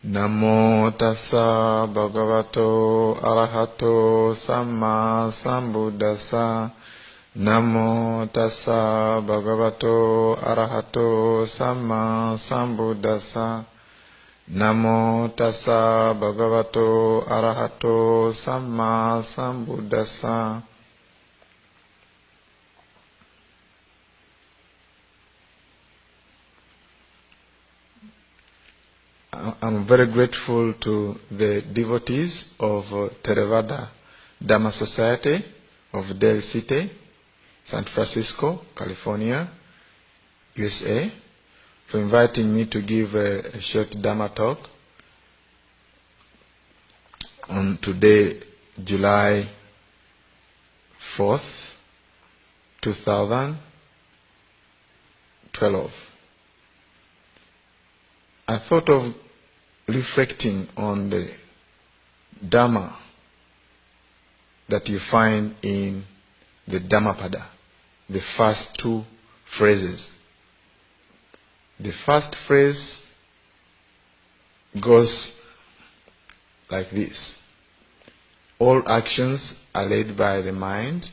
Namo tassa bhagavato arahato samma sambuddhassa. Namo tassa bhagavato arahato samma sambuddhassa. Namo tassa bhagavato arahato samma sambuddhassa. I'm very grateful to the devotees of Theravada Dhamma Society of Del City, San Francisco, California, USA, for inviting me to give a short Dhamma talk on today, July 4th, 2012. I thought of reflecting on the Dhamma that you find in the Dhammapada, the first two phrases. The first phrase goes like this: all actions are led by the mind.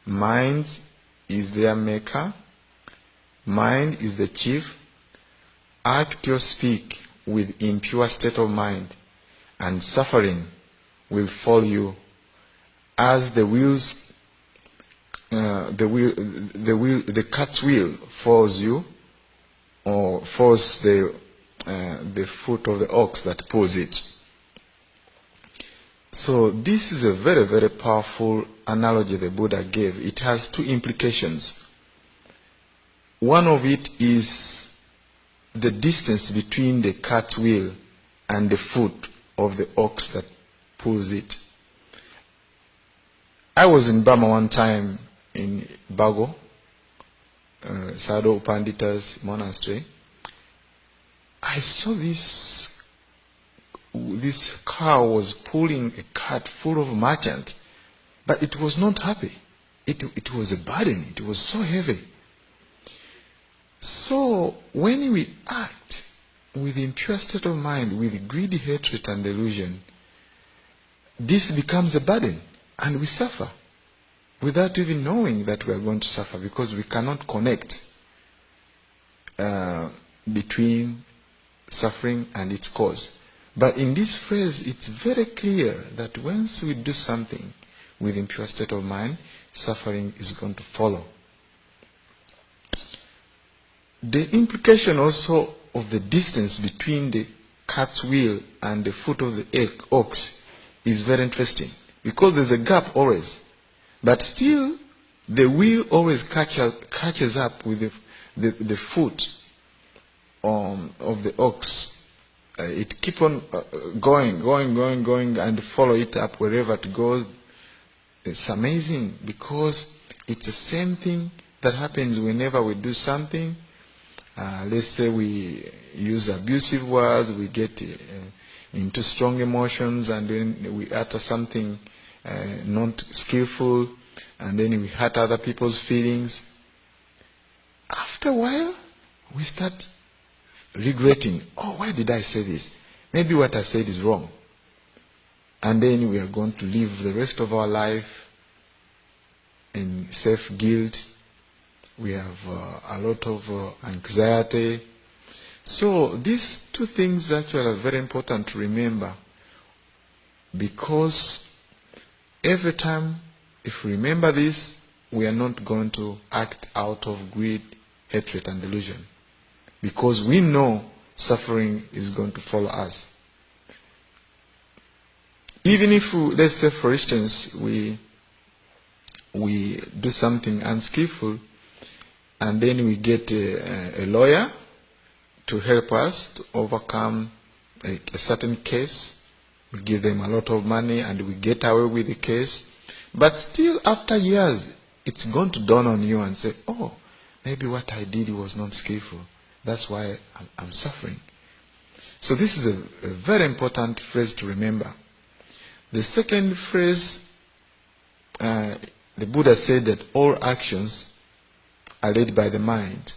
Mind is their maker. Mind is the chief. Act or speak with impure state of mind, and suffering will follow you, as the cat's wheel follows you, or follows the foot of the ox that pulls it. So this is a very, very powerful analogy the Buddha gave. It has two implications. One of it is the distance between the cat's wheel and the foot of the ox that pulls it. I was in Burma one time in Bago, Sadhu Pandita's monastery. I saw this cow was pulling a cart full of merchants, but it was not happy. It was a burden. It was so heavy. So when we act with impure state of mind, with greedy hatred and delusion, this becomes a burden, and we suffer without even knowing that we are going to suffer, because we cannot connect between suffering and its cause. But in this phrase, it's very clear that once we do something with impure state of mind, suffering is going to follow. The implication also of the distance between the cat's wheel and the foot of the ox is very interesting, because there's a gap always, but still the wheel always catches up with the foot of the ox. It keeps on going, and follow it up wherever it goes. It's amazing, because it's the same thing that happens whenever we do something. Let's say we use abusive words, we get into strong emotions, and then we utter something not skillful, and then we hurt other people's feelings. After a while, we start regretting, oh, why did I say this? Maybe what I said is wrong. And then we are going to live the rest of our life in self-guilt. We have a lot of anxiety. So these two things actually are very important to remember, because every time if we remember this, we are not going to act out of greed, hatred and delusion, because we know suffering is going to follow us. Even if, let's say for instance, we do something unskillful, and then we get a lawyer to help us to overcome a certain case. We give them a lot of money and we get away with the case. But still after years, it's going to dawn on you and say, oh, maybe what I did was not skillful. That's why I'm suffering. So this is a very important phrase to remember. The second phrase, the Buddha said that all actions are led by the mind.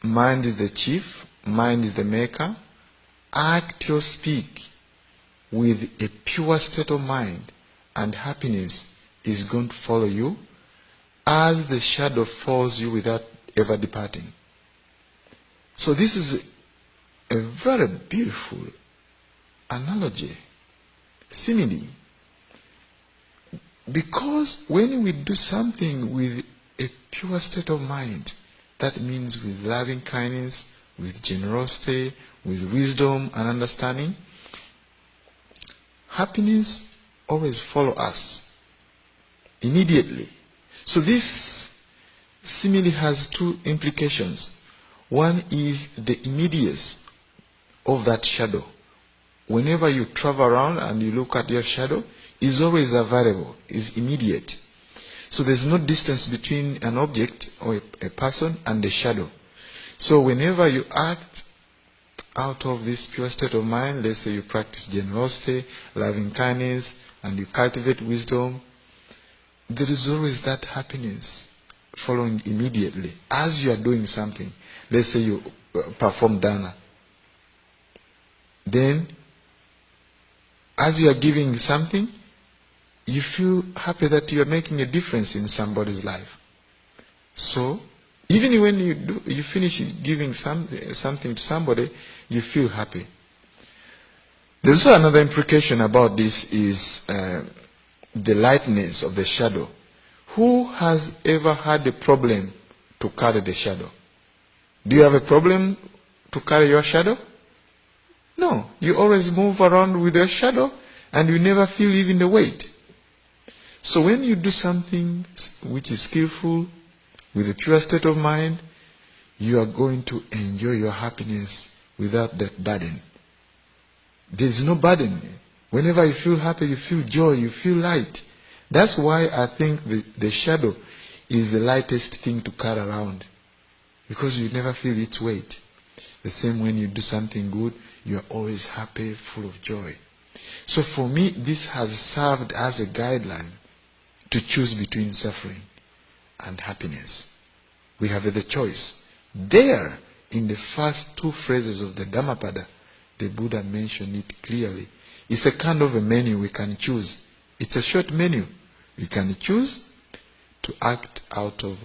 Mind is the chief, mind is the maker. act or speak with a pure state of mind, and happiness is going to follow you as the shadow follows you without ever departing. So this is a very beautiful analogy, simile. Because when we do something with a pure state of mind, that means with loving kindness, with generosity, with wisdom and understanding, happiness always follows us immediately. So this simile has two implications. One is the immediacy of that shadow. Whenever you travel around and you look at your shadow, it's always available, it's immediate. So there's no distance between an object or a person and the shadow. So whenever you act out of this pure state of mind, let's say you practice generosity, loving kindness, and you cultivate wisdom, there is always that happiness following immediately as you are doing something. Let's say you perform dana. Then, as you are giving something, you feel happy that you are making a difference in somebody's life. So, even when you finish giving something to somebody, you feel happy. There's also another implication about this is the lightness of the shadow. Who has ever had a problem to carry the shadow? Do you have a problem to carry your shadow? No, you always move around with your shadow and you never feel even the weight. So when you do something which is skillful, with a pure state of mind, you are going to enjoy your happiness without that burden. There is no burden. Whenever you feel happy, you feel joy, you feel light. That's why I think the shadow is the lightest thing to carry around, because you never feel its weight. The same when you do something good, you are always happy, full of joy. So for me, this has served as a guideline to choose between suffering and happiness. We have the choice. There, in the first two phrases of the Dhammapada, the Buddha mentioned it clearly. It's a kind of a menu we can choose. It's a short menu. We can choose to act out of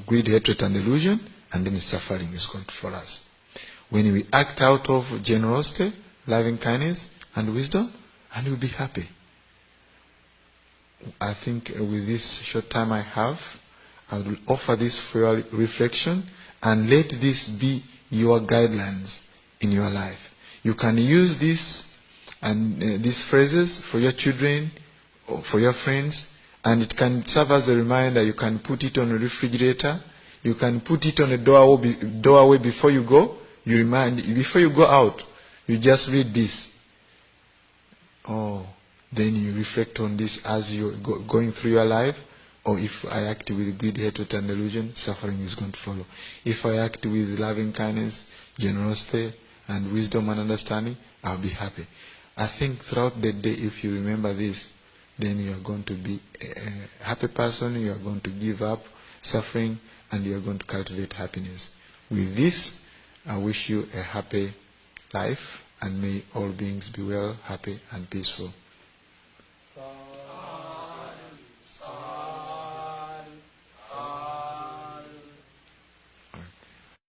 greed, hatred, and illusion, and then suffering is going to follow us. When we act out of generosity, loving kindness, and wisdom, and we'll be happy. I think with this short time I have, I will offer this for your reflection, and let this be your guidelines in your life. You can use this and these phrases for your children or for your friends, and it can serve as a reminder. You can put it on a refrigerator. You can put it on a doorway before you go. You remind, before you go out, you just read this. Oh, then you reflect on this as you're going through your life. Or if I act with greed, hatred, and delusion, suffering is going to follow. If I act with loving kindness, generosity, and wisdom and understanding, I'll be happy. I think throughout the day, if you remember this, then you are going to be a happy person, you are going to give up suffering, and you are going to cultivate happiness. With this, I wish you a happy life, and may all beings be well, happy, and peaceful.